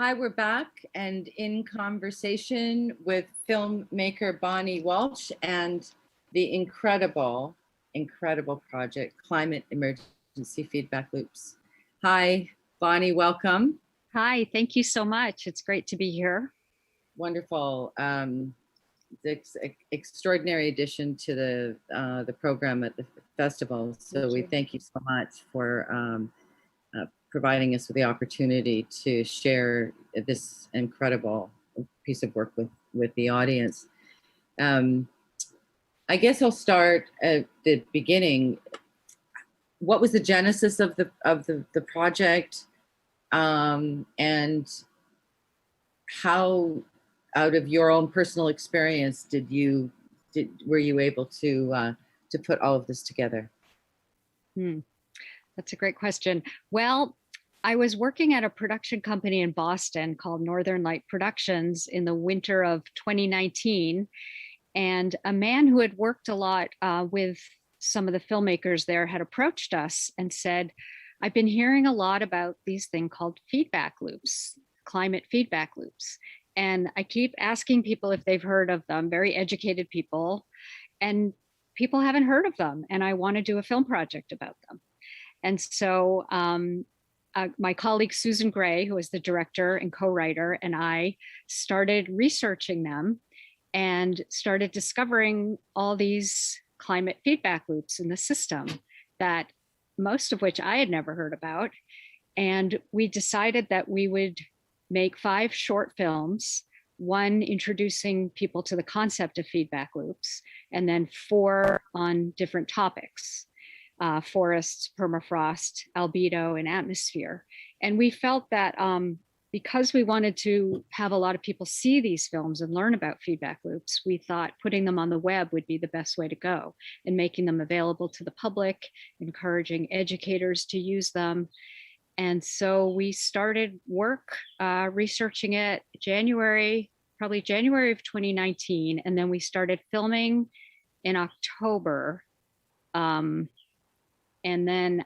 Hi, we're back and in conversation with filmmaker Bonnie Waltch and the incredible project, Climate Emergency Feedback Loops. Hi, Bonnie, welcome. Hi, thank you so much. It's great to be here. Wonderful. Extraordinary addition to the program at the festival. So we thank you so much for providing us with the opportunity to share this incredible piece of work with the audience. I guess I'll start at the beginning. What was the genesis of the project, and how, out of your own personal experience, were you able to put all of this together? That's a great question. Well, I was working at a production company in Boston called Northern Light Productions in the winter of 2019. And a man who had worked a lot with some of the filmmakers there had approached us and said, I've been hearing a lot about these things called feedback loops, climate feedback loops. And I keep asking people if they've heard of them, very educated people, and people haven't heard of them. And I want to do a film project about them. And so my colleague Susan Gray, who is the director and co-writer, and I started researching them and started discovering all these climate feedback loops in the system, that most of which I had never heard about. And we decided that we would make 5 short films, one introducing people to the concept of feedback loops, and then 4 on different topics. Forests, permafrost, albedo, and atmosphere. And we felt that because we wanted to have a lot of people see these films and learn about feedback loops, we thought putting them on the web would be the best way to go, and making them available to the public, encouraging educators to use them. And so we started work researching it probably January of 2019. And then we started filming in October. And then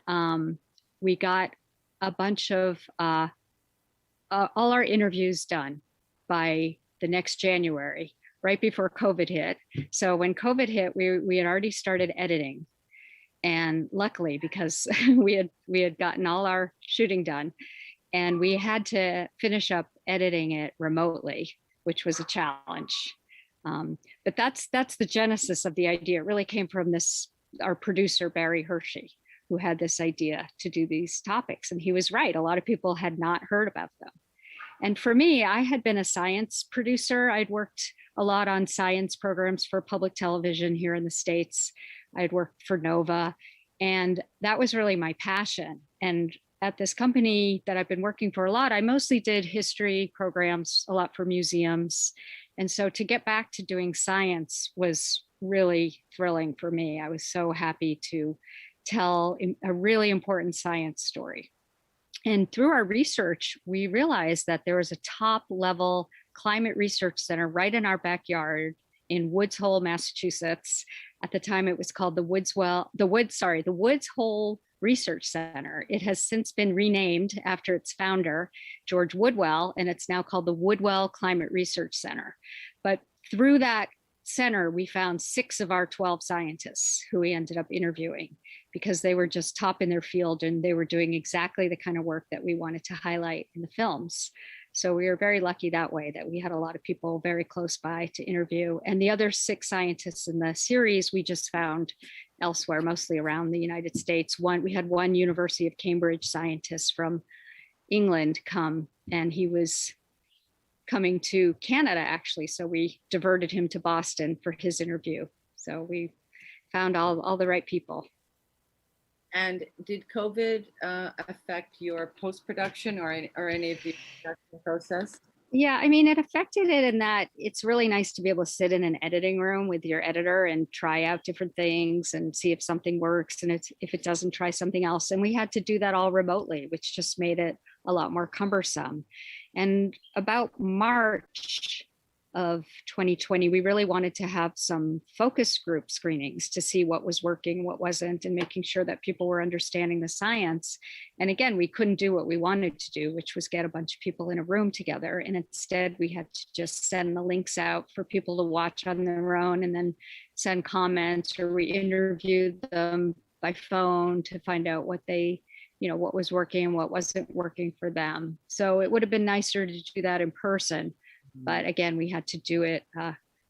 we got a bunch of all our interviews done by the next January, right before COVID hit. So when COVID hit, we had already started editing. And luckily, because we had gotten all our shooting done, and we had to finish up editing it remotely, which was a challenge. But that's the genesis of the idea. It really came from our producer, Barry Hershey, who had this idea to do these topics. And he was right. A lot of people had not heard about them. And for me, I had been a science producer. I'd worked a lot on science programs for public television here in the States. I'd worked for Nova, and that was really my passion. And at this company that I've been working for a lot, I mostly did history programs, a lot for museums. And so to get back to doing science was really thrilling for me. I was so happy to tell a really important science story. And through our research, we realized that there was a top level climate research center right in our backyard in Woods Hole, Massachusetts. At the time, it was called the Woods Hole Research Center. It has since been renamed after its founder, George Woodwell, and it's now called the Woodwell Climate Research Center. But through that center, we found 6 of our 12 scientists who we ended up interviewing, because they were just top in their field and they were doing exactly the kind of work that we wanted to highlight in the films. So we were very lucky that way, that we had a lot of people very close by to interview. And the other 6 scientists in the series we just found elsewhere, mostly around the United States. We had one University of Cambridge scientist from England come, and he was coming to Canada, actually. So we diverted him to Boston for his interview. So we found all the right people. And did COVID affect your post-production or any of the production process? Yeah, I mean, it affected it in that it's really nice to be able to sit in an editing room with your editor and try out different things and see if something works, and if it doesn't, try something else. And we had to do that all remotely, which just made it a lot more cumbersome. And about March, of 2020, we really wanted to have some focus group screenings to see what was working, what wasn't, and making sure that people were understanding the science. And again, we couldn't do what we wanted to do, which was get a bunch of people in a room together. And instead, we had to just send the links out for people to watch on their own and then send comments, or we interviewed them by phone to find out what they, what was working and what wasn't working for them. So it would have been nicer to do that in person. But again, we had to do it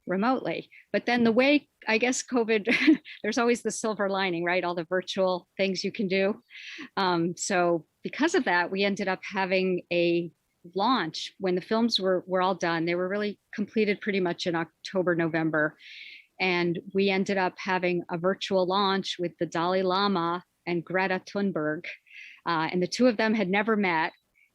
remotely. But then the way, I guess, COVID, there's always the silver lining, right? All the virtual things you can do. So because of that, we ended up having a launch when the films were all done. They were really completed pretty much in October, November. And we ended up having a virtual launch with the Dalai Lama and Greta Tunberg. And the two of them had never met.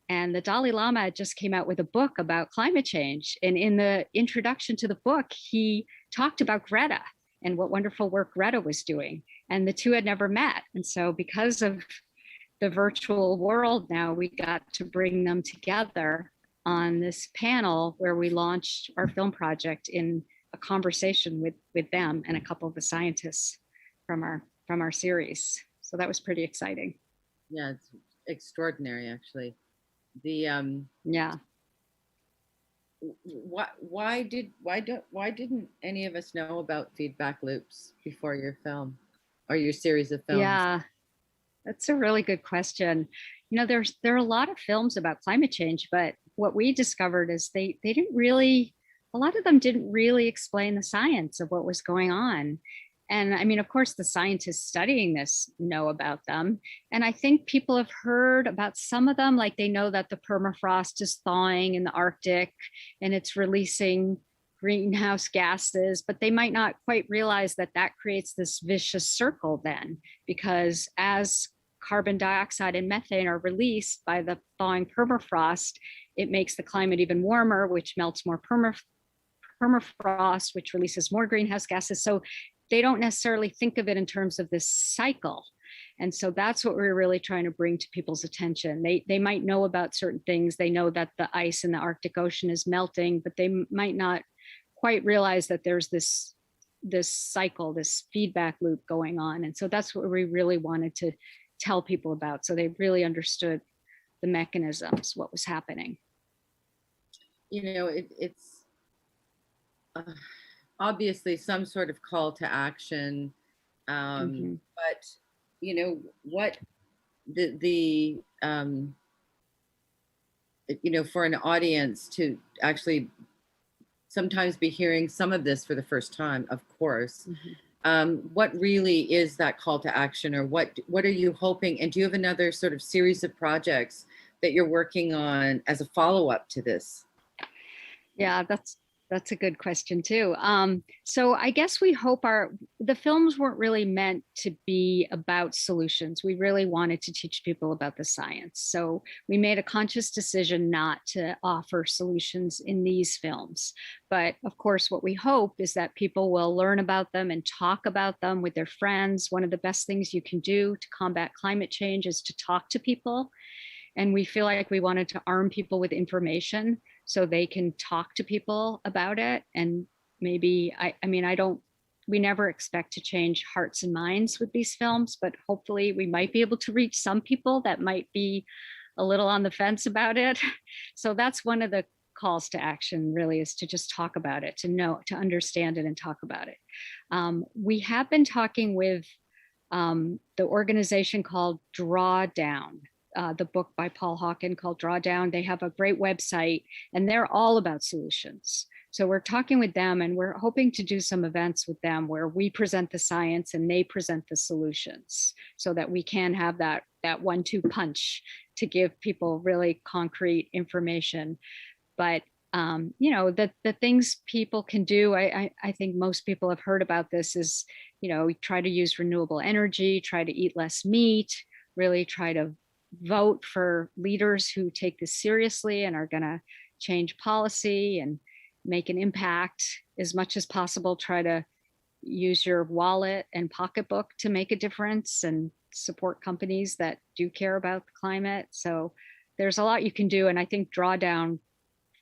And the Dalai Lama just came out with a book about climate change. And in the introduction to the book, he talked about Greta and what wonderful work Greta was doing. And the two had never met. And so because of the virtual world now, we got to bring them together on this panel where we launched our film project in a conversation with them and a couple of the scientists from our series. So that was pretty exciting. Yeah, it's extraordinary, actually. The yeah. Why didn't any of us know about feedback loops before your film or your series of films? Yeah, that's a really good question. There are a lot of films about climate change, but what we discovered is they didn't really, a lot of them didn't really explain the science of what was going on. And I mean, of course, the scientists studying this know about them. And I think people have heard about some of them, like they know that the permafrost is thawing in the Arctic and it's releasing greenhouse gases, but they might not quite realize that that creates this vicious circle then, because as carbon dioxide and methane are released by the thawing permafrost, it makes the climate even warmer, which melts more permafrost, which releases more greenhouse gases. So they don't necessarily think of it in terms of this cycle. And so that's what we're really trying to bring to people's attention. They might know about certain things. They know that the ice in the Arctic Ocean is melting, but they might not quite realize that there's this cycle, this feedback loop going on. And so that's what we really wanted to tell people about, so they really understood the mechanisms, what was happening. It's obviously some sort of call to action, but what for an audience to actually sometimes be hearing some of this for the first time, of course. What really is that call to action, or what are you hoping? And do you have another sort of series of projects that you're working on as a follow-up to this? Yeah, that's a good question too. So I guess we hope the films weren't really meant to be about solutions. We really wanted to teach people about the science. So we made a conscious decision not to offer solutions in these films. But of course, what we hope is that people will learn about them and talk about them with their friends. One of the best things you can do to combat climate change is to talk to people. And we feel like we wanted to arm people with information so they can talk to people about it. And maybe, we never expect to change hearts and minds with these films, but hopefully we might be able to reach some people that might be a little on the fence about it. So that's one of the calls to action, really, is to just talk about it, to understand it and talk about it. We have been talking with the organization called Drawdown. The book by Paul Hawken called Drawdown. They have a great website and they're all about solutions. So we're talking with them and we're hoping to do some events with them where we present the science and they present the solutions, so that we can have that 1-2 punch to give people really concrete information. But the things people can do, I think most people have heard about this, is, try to use renewable energy, try to eat less meat, really try to vote for leaders who take this seriously and are going to change policy and make an impact as much as possible. Try to use your wallet and pocketbook to make a difference and support companies that do care about the climate. So there's a lot you can do. And I think Drawdown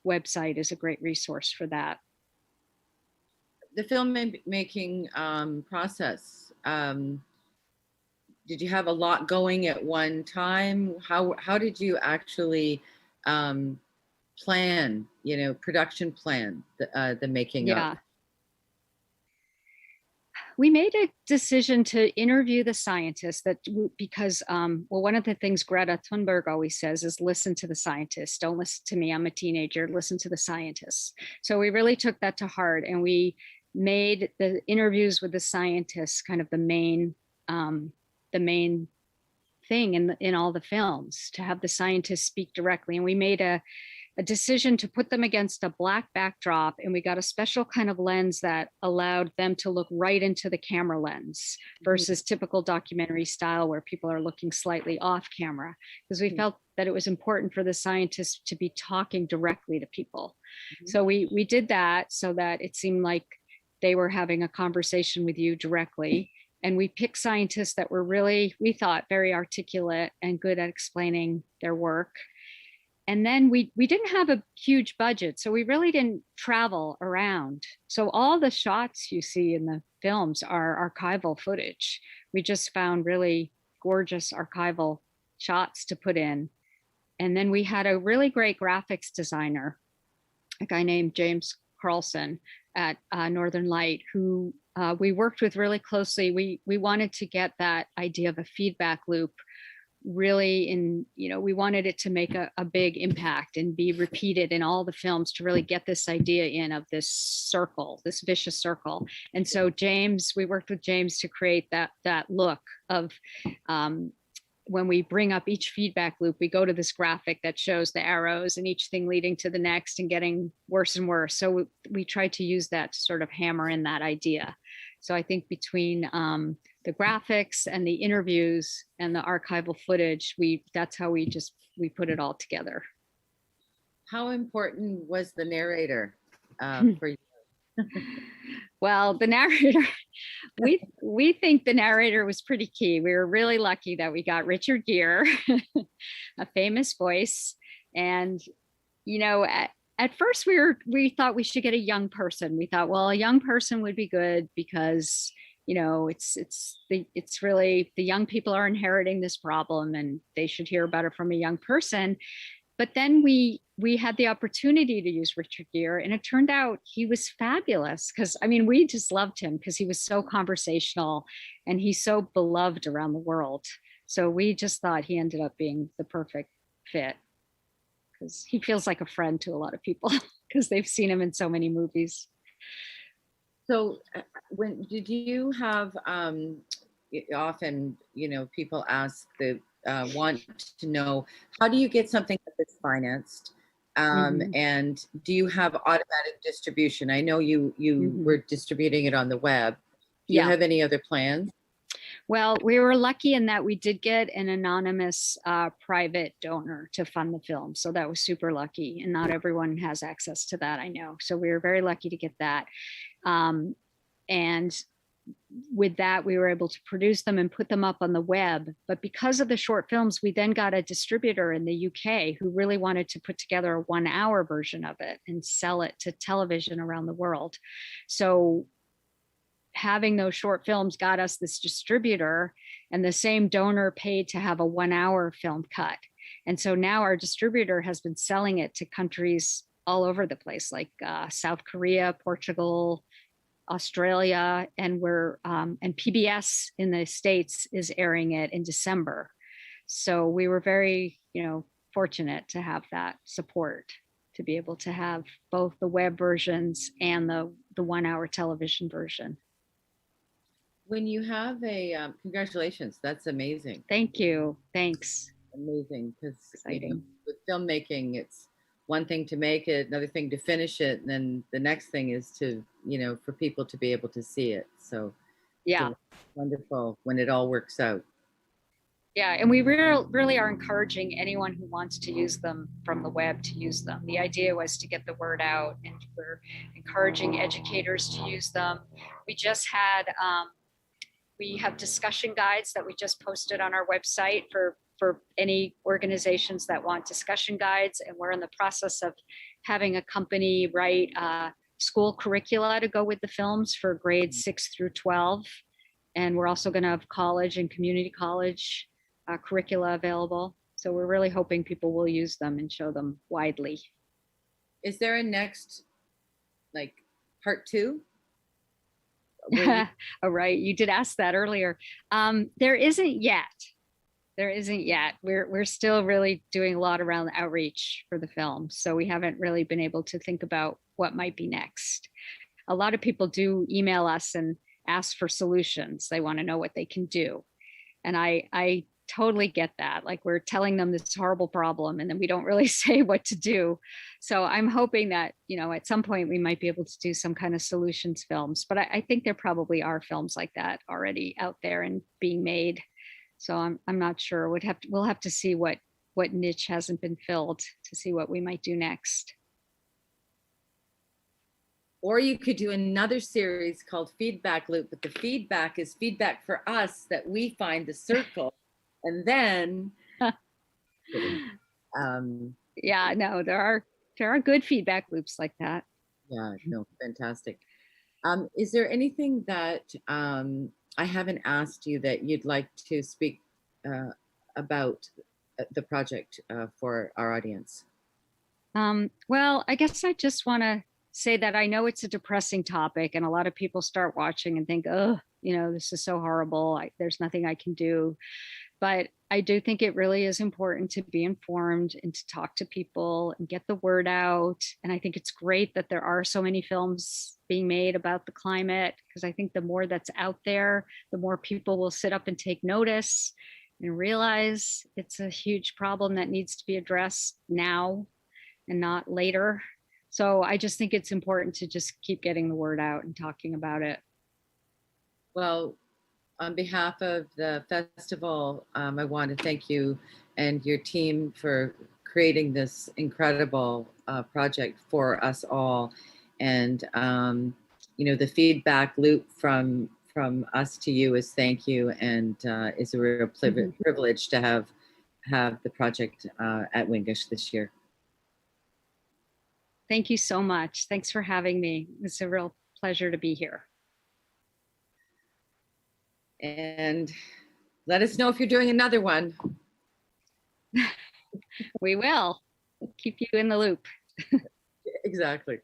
website is a great resource for that. the filmmaking process. Did you have a lot going at one time? How did you actually plan, production plan the making of? Yeah. We made a decision to interview the scientists because, well, one of the things Greta Tunberg always says is listen to the scientists. Don't listen to me. I'm a teenager. Listen to the scientists. So we really took that to heart, and we made the interviews with the scientists kind of the main thing in all the films, to have the scientists speak directly. And we made a decision to put them against a black backdrop, and we got a special kind of lens that allowed them to look right into the camera lens versus typical documentary style where people are looking slightly off camera, because we felt that it was important for the scientists to be talking directly to people. So we did that so that it seemed like they were having a conversation with you directly. And we picked scientists that were really, we thought, very articulate and good at explaining their work. And then we didn't have a huge budget, so we really didn't travel around. So all the shots you see in the films are archival footage. We just found really gorgeous archival shots to put in. And then we had a really great graphics designer, a guy named James Carlson at Northern Light, who we worked with really closely. We wanted to get that idea of a feedback loop really we wanted it to make a big impact and be repeated in all the films to really get this idea in of this circle, this vicious circle. And so we worked with James to create that look of when we bring up each feedback loop, we go to this graphic that shows the arrows and each thing leading to the next and getting worse and worse. So we tried to use that to sort of hammer in that idea. So I think between the graphics and the interviews and the archival footage, that's how we put it all together. How important was the narrator for you? Well, the narrator, we think the narrator was pretty key. We were really lucky that we got Richard Gere, a famous voice. And, at first we thought we should get a young person. We thought, well, a young person would be good because, it's really the young people are inheriting this problem and they should hear about it from a young person. But then we had the opportunity to use Richard Gere, and it turned out he was fabulous because, we just loved him because he was so conversational and he's so beloved around the world. So we just thought he ended up being the perfect fit because he feels like a friend to a lot of people because they've seen him in so many movies. So when did you have, often, people ask want to know, how do you get something that's financed? And do you have automatic distribution? I know you were distributing it on the web. Do you have any other plans? Well, we were lucky in that we did get an anonymous private donor to fund the film. So that was super lucky. And not everyone has access to that, I know. So we were very lucky to get that. And with that, we were able to produce them and put them up on the web. But because of the short films, we then got a distributor in the UK who really wanted to put together a 1-hour version of it and sell it to television around the world. So having those short films got us this distributor, and the same donor paid to have a 1-hour film cut. And so now our distributor has been selling it to countries all over the place, like South Korea, Portugal, Australia, and and PBS in the States is airing it in December. So we were very, fortunate to have that support to be able to have both the web versions and the 1-hour television version. When you have congratulations, that's amazing. Thank you. Thanks. Amazing, because with filmmaking, it's one thing to make it, another thing to finish it, and then the next thing is to, for people to be able to see it. So yeah, it's wonderful when it all works out. Yeah, and we really are encouraging anyone who wants to use them from the web to use them. The idea was to get the word out, and we're encouraging educators to use them. We just had, we have discussion guides that we just posted on our website for any organizations that want discussion guides. And we're in the process of having a company write school curricula to go with the films for grades 6 through 12. And we're also going to have college and community college curricula available. So we're really hoping people will use them and show them widely. Is there a next, like, part 2? All right, you did ask that earlier. There isn't yet. There isn't yet. We're still really doing a lot around outreach for the film. So we haven't really been able to think about what might be next. A lot of people do email us and ask for solutions. They want to know what they can do. And I totally get that. Like, we're telling them this horrible problem and then we don't really say what to do. So I'm hoping that, you know, at some point we might be able to do some kind of solutions films, but I think there probably are films like that already out there and being made. So I'm not sure. We'll have to see what niche hasn't been filled to see what we might do next. Or you could do another series called Feedback Loop, but the feedback is feedback for us that we find the circle. And then, yeah, no, there are good feedback loops like that. Yeah, no, fantastic. Is there anything that I haven't asked you that you'd like to speak about the project for our audience? Well, I guess I just want to say that I know it's a depressing topic and a lot of people start watching and think, oh, you know, this is so horrible. There's nothing I can do. But I do think it really is important to be informed and to talk to people and get the word out. And I think it's great that there are so many films being made about the climate, because I think the more that's out there, the more people will sit up and take notice and realize it's a huge problem that needs to be addressed now and not later. So I just think it's important to just keep getting the word out and talking about it. Well, on behalf of the festival, I want to thank you and your team for creating this incredible project for us all. And, you know, the feedback loop from us to you is thank you, and it's a real privilege to have the project at Wingish this year. Thank you so much. Thanks for having me. It's a real pleasure to be here. And let us know if you're doing another one. We will keep you in the loop. Exactly.